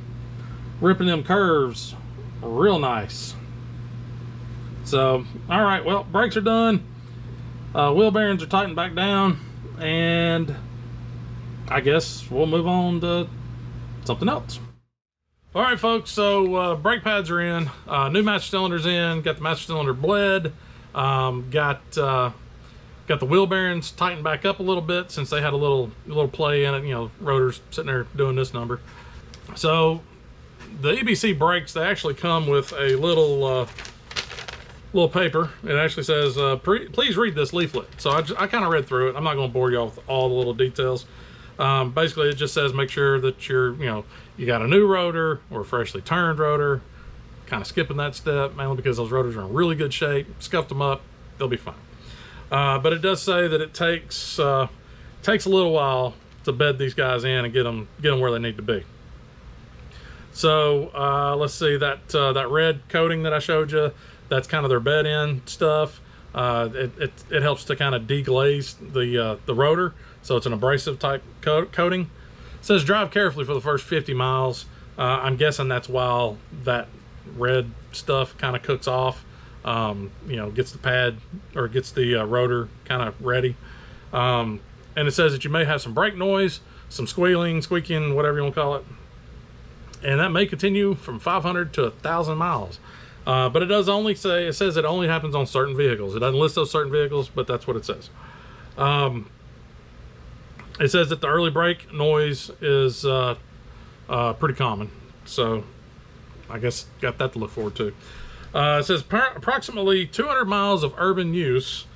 Speaker 1: ripping them curves real nice. So, all right, well, brakes are done. Wheel bearings are tightened back down, and I guess we'll move on to something else. All right, folks, so brake pads are in, new master cylinders in, got the master cylinder bled, got the wheel bearings tightened back up a little bit since they had a little play in it, rotors sitting there doing this number. So the EBC brakes, they actually come with a little paper. It actually says, please read this leaflet. So I kind of read through it. I'm not going to bore y'all with all the little details. Basically, it just says make sure that you got a new rotor or a freshly turned rotor. Kind of skipping that step, mainly because those rotors are in really good shape. Scuffed them up, they'll be fine. But it does say that it takes a little while to bed these guys in and get them where they need to be. So let's see, that red coating that I showed you, that's kind of their bed in stuff. It helps to kind of deglaze the rotor, so it's an abrasive type coating. It says drive carefully for the first 50 miles. I'm guessing that's while that red stuff kind of cooks off, gets the pad, or gets the rotor kind of ready. And it says that you may have some brake noise, some squealing, squeaking, whatever you want to call it, and that may continue from 500 to 1,000 miles. But it does only say, it says it only happens on certain vehicles. It doesn't list those certain vehicles, but that's what it says. It says that the early brake noise is pretty common, so I guess got that to look forward to. It says approximately 200 miles of urban use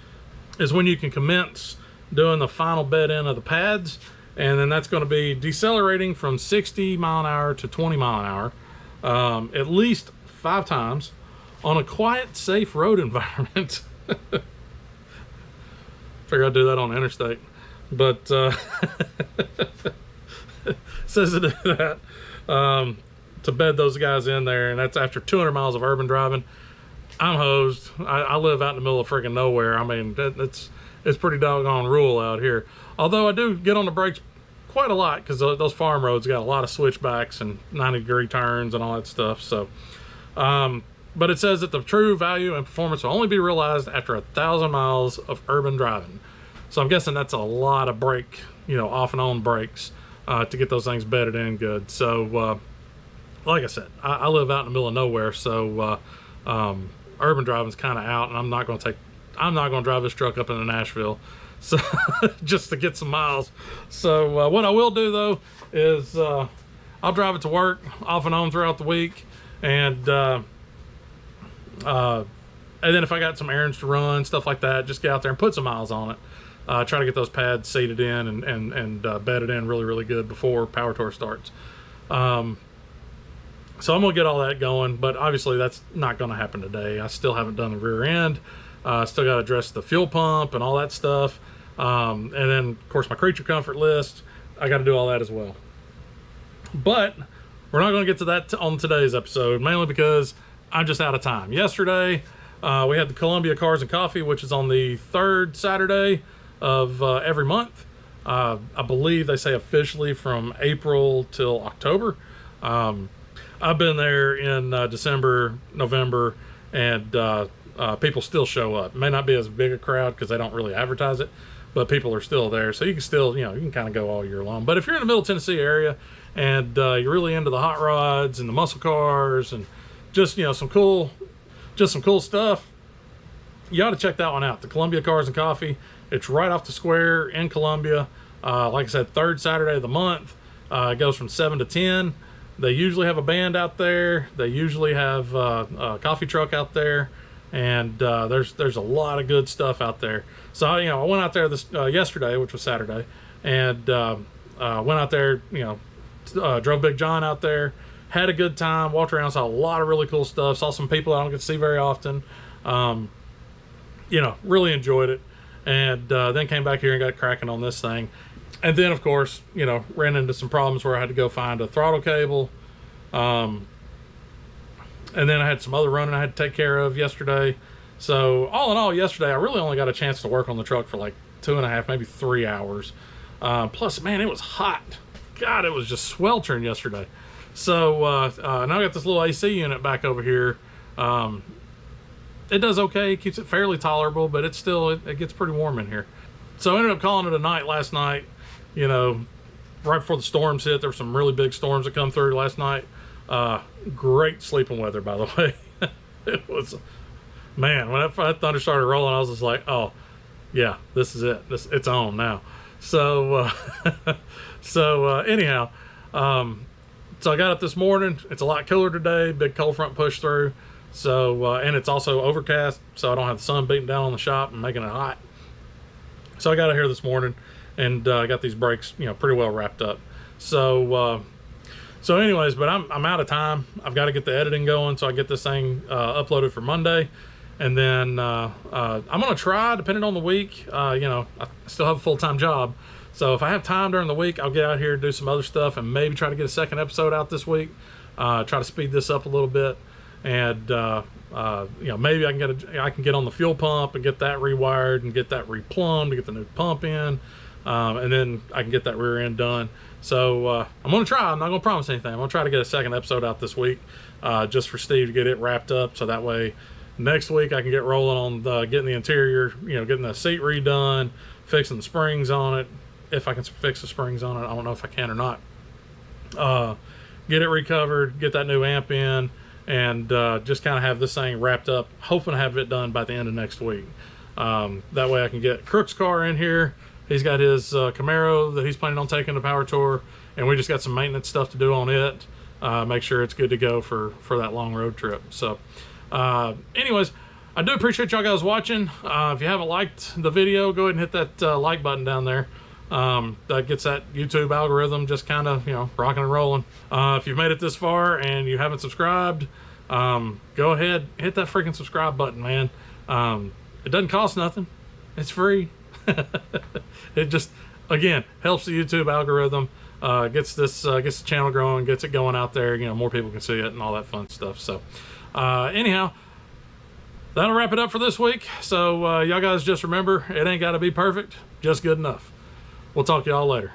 Speaker 1: is when you can commence doing the final bed in of the pads, and then that's going to be decelerating from 60 mile an hour to 20 mile an hour, at least 5 times on a quiet, safe road environment. Figure I'd do that on the interstate, but says to do that, to bed those guys in there, and that's after 200 miles of urban driving. I'm hosed. I live out in the middle of freaking nowhere. I mean, it's pretty doggone rural out here. Although I do get on the brakes quite a lot, because those farm roads got a lot of switchbacks and 90-degree turns and all that stuff. So, but it says that the true value and performance will only be realized after 1,000 miles of urban driving. So I'm guessing that's a lot of brake, off and on brakes to get those things bedded in good. So, like I said, I live out in the middle of nowhere, so urban driving's kind of out, and I'm not going to drive this truck up into Nashville, so just to get some miles. So what I will do though is I'll drive it to work off and on throughout the week, and then if I got some errands to run, stuff like that, just get out there and put some miles on it. try to get those pads seated in and bedded in really, really good before power tour starts. So I'm gonna get all that going, but obviously that's not gonna happen today. I still haven't done the rear end. Still got to address the fuel pump and all that stuff. And then of course my creature comfort list, I got to do all that as well. But we're not going to get to that on today's episode, mainly because I'm just out of time. Yesterday, we had the Columbia Cars and Coffee, which is on the third Saturday of every month. I believe they say officially from April till October. I've been there in December, November, and people still show up. It may not be as big a crowd because they don't really advertise it, but people are still there. So you can still, you can kind of go all year long. But if you're in the Middle Tennessee area and you're really into the hot rods and the muscle cars and just, some cool stuff, you ought to check that one out. The Columbia Cars and Coffee. It's right off the square in Columbia. Like I said, third Saturday of the month. It goes from 7 to 10. They usually have a band out there. They usually have a coffee truck out there. And there's a lot of good stuff out there. So I went out there yesterday, which was Saturday, and went out there. Drove Big John out there, had a good time, walked around, saw a lot of really cool stuff, saw some people I don't get to see very often. Really enjoyed it, and then came back here and got cracking on this thing. And then of course ran into some problems where I had to go find a throttle cable. And then I had some other running I had to take care of yesterday. So all in all, yesterday I really only got a chance to work on the truck for like 2.5, maybe 3 hours. Plus, man, it was hot. God, it was just sweltering yesterday. So now I got this little AC unit back over here. It does okay, keeps it fairly tolerable, but it's still, it gets pretty warm in here. So I ended up calling it a night last night. Right before the storms hit, there were some really big storms that come through last night. Great sleeping weather, by the way. It was, man, when that thunder started rolling, I was just like, oh yeah, this is it. It's on now. So anyhow, so I got up this morning. It's a lot cooler today. Big cold front push through. So and it's also overcast, so I don't have the sun beating down on the shop and making it hot. So I got out here this morning and got these brakes, pretty well wrapped up. So anyways, but I'm out of time. I've got to get the editing going, so I get this thing uploaded for Monday. And then I'm going to try, depending on the week, I still have a full-time job. So if I have time during the week, I'll get out here and do some other stuff and maybe try to get a second episode out this week. Try to speed this up a little bit. And, maybe I can get on the fuel pump and get that rewired and get that replumbed to get the new pump in. And then I can get that rear end done. So I'm going to try. I'm not going to promise anything. I'm going to try to get a second episode out this week just for Steve to get it wrapped up. So that way next week I can get rolling on getting the interior, getting the seat redone, fixing the springs on it. If I can fix the springs on it, I don't know if I can or not. Get it recovered, get that new amp in, and just kind of have this thing wrapped up, hoping to have it done by the end of next week. That way I can get Crook's car in here. He's got his Camaro that he's planning on taking to Power Tour, and we just got some maintenance stuff to do on it. Make sure it's good to go for that long road trip. So anyways, I do appreciate y'all guys watching. If you haven't liked the video, go ahead and hit that like button down there. That gets that YouTube algorithm just kind of, rocking and rolling. If you've made it this far and you haven't subscribed, go ahead, hit that freaking subscribe button, man. It doesn't cost nothing. It's free. It just, again, helps the YouTube algorithm, gets the channel growing, gets it going out there, more people can see it and all that fun stuff. So, anyhow, that'll wrap it up for this week. So, y'all guys just remember, it ain't got to be perfect, just good enough. We'll talk to y'all later.